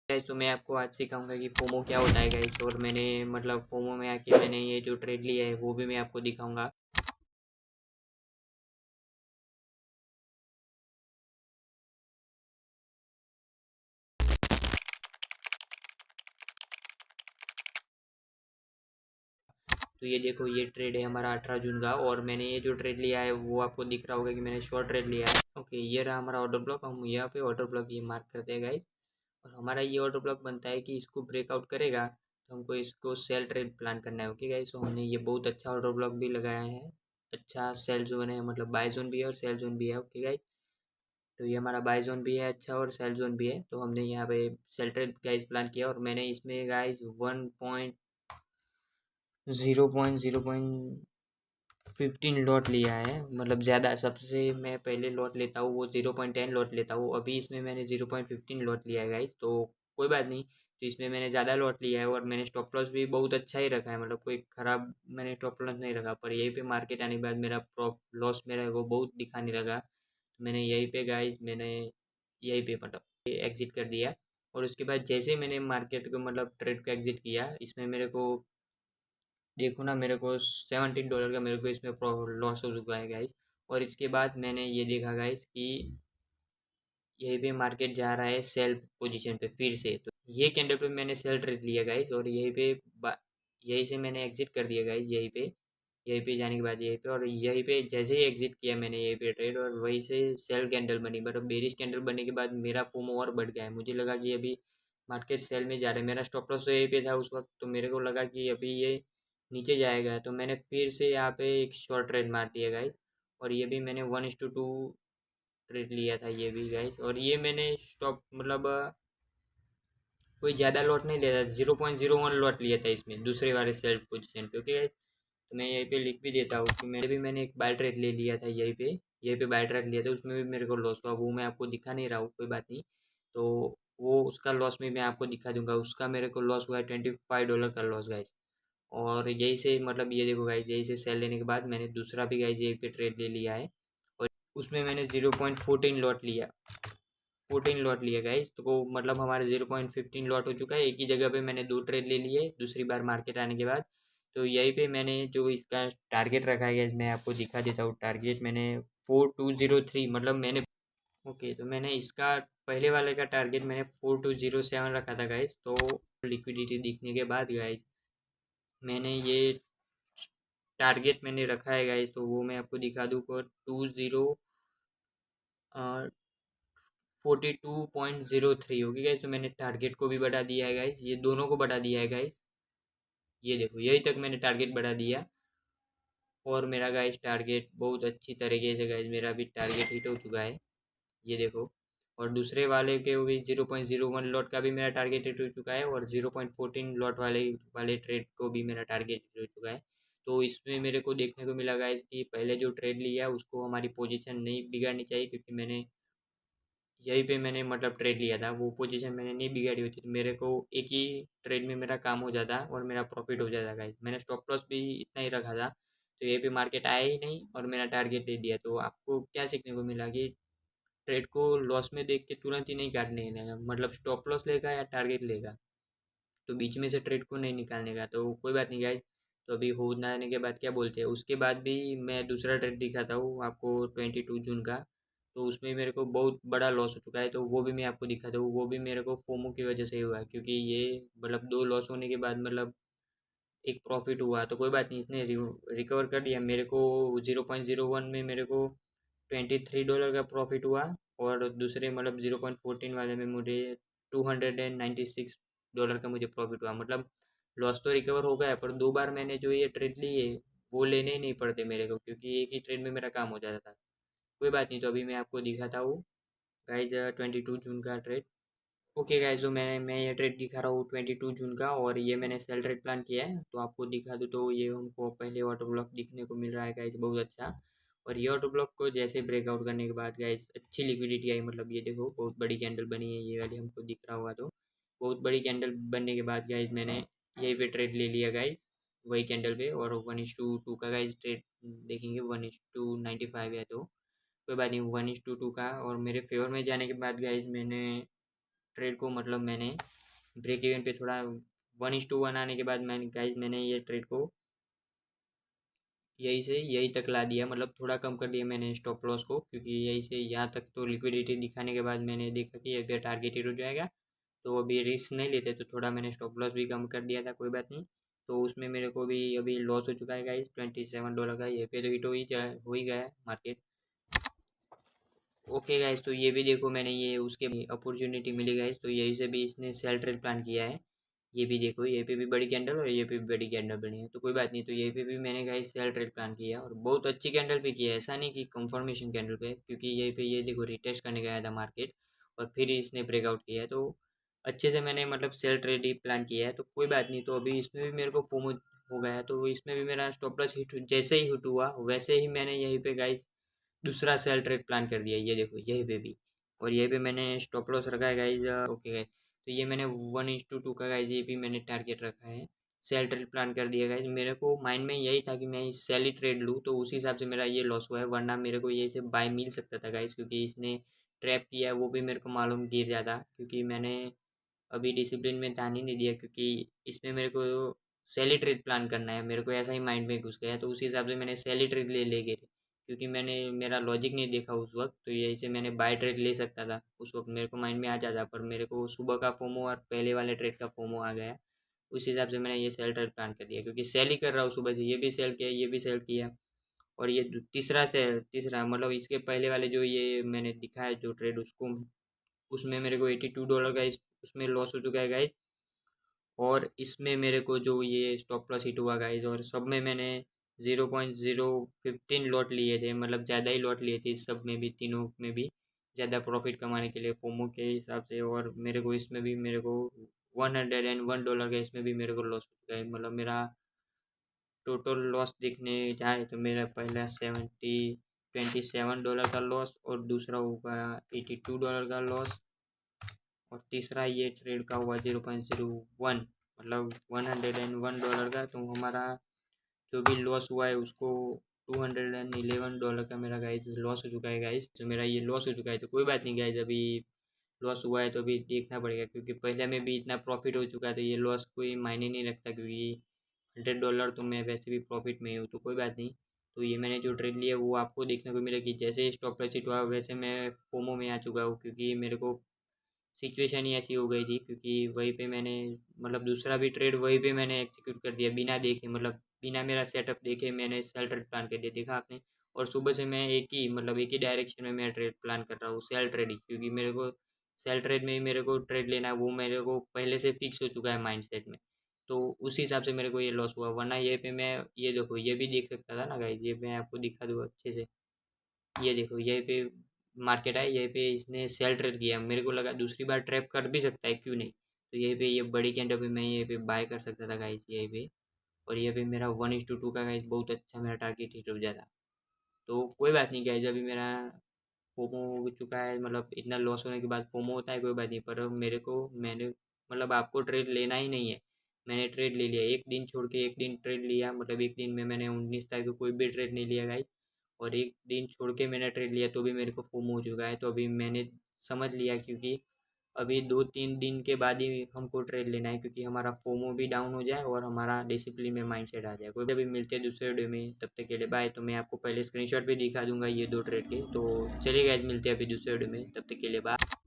Guys तो मैं आपको आज सिखाऊंगा कि फोमो क्या होता है गाइस। और मैंने मतलब फोमो में आके मैंने ये जो ट्रेड लिया है वो भी मैं आपको दिखाऊंगा। तो ये देखो, ये ट्रेड है हमारा 18 जून का, और मैंने ये जो ट्रेड लिया है वो आपको दिख रहा होगा कि मैंने शॉर्ट ट्रेड लिया है। ओके, ये रहा हमारा ऑर्डर ब्लॉक। हम यहाँ पे ऑर्डर ब्लॉक ये मार्क करते हैं गाइस। और हमारा ये ऑर्डर ब्लॉक बनता है कि इसको ब्रेकआउट करेगा तो हमको इसको सेल ट्रेड प्लान करना है। ओके गाइस, तो हमने ये बहुत अच्छा ऑर्डर ब्लॉक भी लगाया है। अच्छा सेल जोन है, मतलब बाय जोन भी है और सेल जोन भी है। ओके गाइस, तो ये हमारा बाय जोन भी है अच्छा, और सेल जोन भी है। तो हमने यहाँ पे सेल ट्रेड गाइस प्लान किया, और मैंने इसमें गाइस 1.0.15 लॉट लिया है। मतलब ज़्यादा सबसे मैं पहले लॉट लेता हूँ वो 0.10 लॉट लेता हूँ। अभी इसमें मैंने 0.15 लॉट लिया है गाइस, तो कोई बात नहीं। तो इसमें मैंने ज़्यादा लॉट लिया है, और मैंने स्टॉप लॉस भी बहुत अच्छा ही रखा है, मतलब कोई ख़राब मैंने स्टॉप लॉस नहीं रखा। पर यहीं पे मार्केट आने के बाद मेरा प्रॉफ लॉस मेरा है वो बहुत दिखाने लगा। तो मैंने यहीं पे गाइस मैंने यहीं पे मतलब एग्जिट कर दिया। और उसके बाद जैसे ही मैंने मार्केट को मतलब ट्रेड को एग्जिट किया, इसमें मेरे को देखो ना, मेरे को $17 का मेरे को इसमें लॉस हो चुका है गाइस। और इसके बाद मैंने ये देखा गाइस कि यहीं पे मार्केट जा रहा है सेल पोजीशन पे फिर से। तो ये कैंडल पे मैंने सेल ट्रेड लिया गाइस, और यहीं से मैंने एग्जिट कर दिया गाइस। यहीं पे जाने के बाद यहीं पे, और यहीं पे जैसे ही एग्जिट किया मैंने यहीं पे ट्रेड, और वहीं से सेल कैंडल बनी। बट बेरिश कैंडल बनने के बाद मेरा फोमो और बढ़ गया है। मुझे लगा कि अभी मार्केट सेल में जा रहा है। मेरा स्टॉप लॉस तो यहीं पे था उस वक्त, तो मेरे को लगा कि अभी ये नीचे जाएगा। तो मैंने फिर से यहाँ पे एक शॉर्ट ट्रेड मार दिया गाइस। और ये भी मैंने 1:2 ट्रेड लिया था ये भी गाइस। और ये मैंने स्टॉप मतलब कोई ज़्यादा लॉट नहीं लिया था, 0.01 लॉट लिया था इसमें दूसरे वाले सेल पोजीशन पे। ओके गाइस, तो मैं यहीं पे लिख भी देता हूँ कि मैंने एक बाय ट्रेड ले लिया था यहीं पे बाय ट्रेड लिया था। उसमें भी मेरे को लॉस हुआ, वो मैं आपको दिखा नहीं रहा हूँ, कोई बात नहीं। तो वो उसका लॉस में मैं आपको दिखा दूंगा। उसका मेरे को लॉस हुआ है $25 का लॉस गाइस। और यही से मतलब ये देखो गाइस, यही से सेल लेने के बाद मैंने दूसरा भी गाइस यहीं पे ट्रेड ले लिया है। और उसमें मैंने 0.14 लॉट लिया गाइस। तो मतलब हमारे 0.15 लॉट हो चुका है। एक ही जगह पे मैंने दो ट्रेड ले लिए दूसरी बार मार्केट आने के बाद। तो यहीं पे मैंने जो इसका टारगेट रखा है गाइस, मैं आपको दिखा देता हूँ। टारगेट मैंने 4203 मतलब मैंने ओके, तो मैंने इसका पहले वाले का टारगेट मैंने 4207 रखा था गाइस। तो लिक्विडिटी दिखने के बाद गाइस मैंने ये टारगेट मैंने रखा है गाइस, तो वो मैं आपको दिखा दूँ पर 42.03 होगी गाइस। तो मैंने टारगेट को भी बढ़ा दिया है गाइस, ये दोनों को बढ़ा दिया है गाइस। ये देखो, यही तक मैंने टारगेट बढ़ा दिया। और मेरा गाइस टारगेट बहुत अच्छी तरीके से गाइस मेरा भी टारगेट हिट हो चुका है, ये देखो। और दूसरे वाले के भी 0.01 लॉट का भी मेरा टारगेट हिट हो चुका है, और 0.14 लॉट वाले वाले ट्रेड को भी मेरा टारगेट हिट हो चुका है। तो इसमें मेरे को देखने को मिला गाइस कि पहले जो ट्रेड लिया है उसको हमारी पोजीशन नहीं बिगाड़नी चाहिए, क्योंकि मैंने यहीं पे मैंने मतलब ट्रेड लिया था, वो पोजीशन मैंने नहीं बिगाड़ी होती तो मेरे को एक ही ट्रेड में मेरा काम हो जाता और मेरा प्रॉफिट हो जाता गाइस। मैंने स्टॉप लॉस भी इतना ही रखा था, तो यहीं पे मार्केट आया ही नहीं और मेरा टारगेट दे दिया। तो आपको क्या सीखने को मिला कि ट्रेड को लॉस में देख के तुरंत ही नहीं काटने का, मतलब स्टॉप लॉस लेगा या टारगेट लेगा, तो बीच में से ट्रेड को नहीं निकालने का। तो कोई बात नहीं गाइज। तो अभी हो जाने के बाद क्या बोलते हैं, उसके बाद भी मैं दूसरा ट्रेड दिखाता हूँ आपको 22 जून का। तो उसमें मेरे को बहुत बड़ा लॉस हो चुका है, तो वो भी मैं आपको दिखाता हूँ। वो भी मेरे को फोमो की वजह से ही हुआ है, क्योंकि ये मतलब दो लॉस होने के बाद मतलब एक प्रॉफिट हुआ। तो कोई बात नहीं, इसने रिकवर कर लिया। मेरे को 0.01 में मेरे को $23 का प्रॉफिट हुआ, और दूसरे मतलब 0.14 वाले में मुझे $296 का मुझे प्रॉफिट हुआ। मतलब लॉस तो रिकवर हो गया, पर दो बार मैंने जो ये ट्रेड लिए वो लेने ही नहीं पड़ते मेरे को, क्योंकि एक ही ट्रेड में मेरा काम हो जाता था। कोई बात नहीं, तो अभी मैं आपको दिखाता हूँ गाइज 22 जून का ट्रेड। ओके गाइज, तो मैं ये ट्रेड दिखा रहा हूँ 22 जून का, और ये मैंने सेल ट्रेड प्लान किया है। तो आपको दिखा दूँ तो ये हमको पहले ऑटो ब्लॉक दिखने को मिल रहा है गाइज, बहुत अच्छा। और ये ऑटो ब्लॉक को जैसे ब्रेकआउट करने के बाद गाइज अच्छी लिक्विडिटी आई, मतलब ये देखो बहुत बड़ी कैंडल बनी है ये वाली, हमको दिख रहा होगा। तो बहुत बड़ी कैंडल बनने के बाद गाइज मैंने यहीं पे ट्रेड ले लिया गाइज, वही कैंडल पे। और 1:2 का गाइज ट्रेड देखेंगे, 1:95 है। तो कोई बात नहीं, 1:2 का। और मेरे फेवर में जाने के बाद गाइज मैंने ट्रेड को मतलब मैंने ब्रेक इवन पे थोड़ा 1:1 आने के बाद मैंने ये ट्रेड को यही से यही तक ला दिया, मतलब थोड़ा कम कर दिया मैंने स्टॉप लॉस को, क्योंकि यही से यहाँ तक तो लिक्विडिटी दिखाने के बाद मैंने देखा कि अभी टारगेट हिट हो जाएगा, तो अभी रिस्क नहीं लेते, तो थोड़ा मैंने स्टॉप लॉस भी कम कर दिया था, कोई बात नहीं। तो उसमें मेरे को भी अभी लॉस हो चुका है गाइस $27 का, ये पे तो हिट हो ही गया है मार्केट। ओके गाइस, तो ये भी देखो मैंने ये उसके अपॉर्चुनिटी मिली गाइस, तो यही से भी इसने सेल ट्रेड प्लान किया है। ये भी देखो, ये पे भी बड़ी कैंडल और ये पे भी बड़ी कैंडल बनी है, तो कोई बात नहीं। तो ये पे भी मैंने गाइस सेल ट्रेड प्लान किया और बहुत अच्छी कैंडल पे किया है, ऐसा नहीं कि कंफर्मेशन कैंडल पे, क्योंकि ये पे ये देखो रिटेस्ट करने गया था मार्केट और फिर इसने ब्रेकआउट किया है, तो अच्छे से मैंने मतलब सेल ट्रेड ही प्लान किया है, तो कोई बात नहीं। तो अभी इसमें भी मेरे को फोमो हो गया है, तो इसमें भी मेरा स्टॉप लॉस हिट जैसे ही हिट हुआ वैसे ही मैंने यहीं पे गाइस दूसरा सेल ट्रेड प्लान कर दिया, ये देखो यहीं पे भी, और यहीं पे मैंने स्टॉप लॉस रखा है गाइज। ओके गाइज, तो ये मैंने 1:2 का गाइज ये भी मैंने टारगेट रखा है, सेल ट्रेड प्लान कर दिया गाइज। मेरे को माइंड में यही था कि मैं सेल ही ट्रेड लूँ, तो उसी हिसाब से मेरा ये लॉस हुआ है, वरना मेरे को ये से बाय मिल सकता था गाइज, क्योंकि इसने ट्रैप किया है वो भी मेरे को मालूम गिर जाता, क्योंकि मैंने अभी डिसिप्लिन में ध्यान ही नहीं दिया, क्योंकि इसमें मेरे को सेल ही ट्रेड प्लान करना है, मेरे को ऐसा ही माइंड में घुस गया, तो उसी हिसाब से मैंने सेल ही ट्रेड ले गए, क्योंकि मैंने मेरा लॉजिक नहीं देखा उस वक्त, तो यही से मैंने बाय ट्रेड ले सकता था उस वक्त, मेरे को माइंड में आ जाता, पर मेरे को सुबह का फोमो और पहले वाले ट्रेड का फोमो आ गया, उस हिसाब से मैंने ये सेल ट्रेड प्लान कर दिया, क्योंकि सेल ही कर रहा हूँ सुबह से, ये भी सेल किया ये भी सेल किया, और ये तीसरा मतलब इसके पहले वाले जो ये मैंने दिखाया जो ट्रेड उसको, उसमें मेरे को $82 का उसमें लॉस हो चुका है गाइज, और इसमें मेरे को जो ये स्टॉप लॉस हिट हुआ गाइज, और सब में मैंने 0.015 लॉट लिए थे, मतलब ज़्यादा ही लॉट लिए थे इस सब में भी, तीनों में भी ज़्यादा प्रॉफिट कमाने के लिए फोमो के हिसाब से, और मेरे को इसमें भी मेरे को $101 का इसमें भी मेरे को लॉस हो चुका है, मतलब मेरा टोटल लॉस देखने जाए तो मेरा पहला 27 का लॉस, और दूसरा होगा $82 का लॉस, और तीसरा ये ट्रेड का हुआ 0.01, मतलब $101 का, तो हमारा जो भी लॉस हुआ है उसको $211 का मेरा गाइज लॉस हो चुका है गाइज, तो मेरा ये लॉस हो चुका है, तो कोई बात नहीं गाइज, अभी लॉस हुआ है तो अभी देखना पड़ेगा, क्योंकि पहले में भी इतना प्रॉफिट हो चुका है, तो ये लॉस कोई मायने नहीं रखता, क्योंकि $100 तो मैं वैसे भी प्रॉफिट में ही हूँ, तो कोई बात नहीं। तो ये मैंने जो ट्रेड लिया वो आपको देखने को मिलेगी, जैसे स्टॉप लॉस हिट हुआ वैसे मैं फोमो में आ चुका हूँ, क्योंकि मेरे को सिचुएशन ही ऐसी हो गई थी, क्योंकि वहीं पे मैंने मतलब दूसरा भी ट्रेड वहीं पे मैंने एग्जीक्यूट कर दिया बिना देखे, मतलब बिना मेरा सेटअप देखे मैंने सेल ट्रेड प्लान कर दिया, देखा आपने। और सुबह से मैं एक ही डायरेक्शन में मैं ट्रेड प्लान कर रहा हूँ, सेल ट्रेड ही, क्योंकि मेरे को सेल ट्रेड में ही मेरे को ट्रेड लेना है, वो मेरे को पहले से फिक्स हो चुका है माइंड सेट में, तो उस हिसाब से मेरे को ये लॉस हुआ, वरना ये पे मैं ये देखो ये भी देख सकता था ना गाइज, ये मैं आपको दिखा दूँ अच्छे से, ये देखो यहीं पे मार्केट है, यहीं पे इसने सेल ट्रेड किया, मेरे को लगा दूसरी बार ट्रैप कर भी सकता है, क्यों नहीं, तो यहीं पे ये बड़ी कैंडल पे मैं यहीं पे बाय कर सकता था गाइस यहीं पे, और ये पे मेरा 1:2 का गाइस बहुत अच्छा मेरा टारगेट हिट हो जाता, तो कोई बात नहीं गाइस, अभी मेरा फोमो हो चुका है, मतलब इतना लॉस होने के बाद फोमो होता है, कोई बात नहीं, पर मैंने मतलब आपको ट्रेड लेना ही नहीं है, मैंने ट्रेड ले लिया, एक दिन छोड़ के एक दिन ट्रेड लिया, मतलब एक दिन में मैंने 19 तारीख को कोई भी ट्रेड नहीं लिया गाइस, और एक दिन छोड़ के मैंने ट्रेड लिया तो भी मेरे को फोमो हो चुका है, तो अभी मैंने समझ लिया, क्योंकि अभी 2-3 दिन के बाद ही हमको ट्रेड लेना है, क्योंकि हमारा फोमो भी डाउन हो जाए और हमारा डिसिप्लिन में माइंड सेट आ जाए। कोई भी मिलते हैं दूसरे वीडियो में, तब तक के लिए बाय। तो मैं आपको पहले स्क्रीनशॉट भी दिखा दूंगा ये 2 ट्रेड के, तो चलिए गाइस मिलते हैं अभी दूसरे वीडियो में, तब तक के लिए बाय।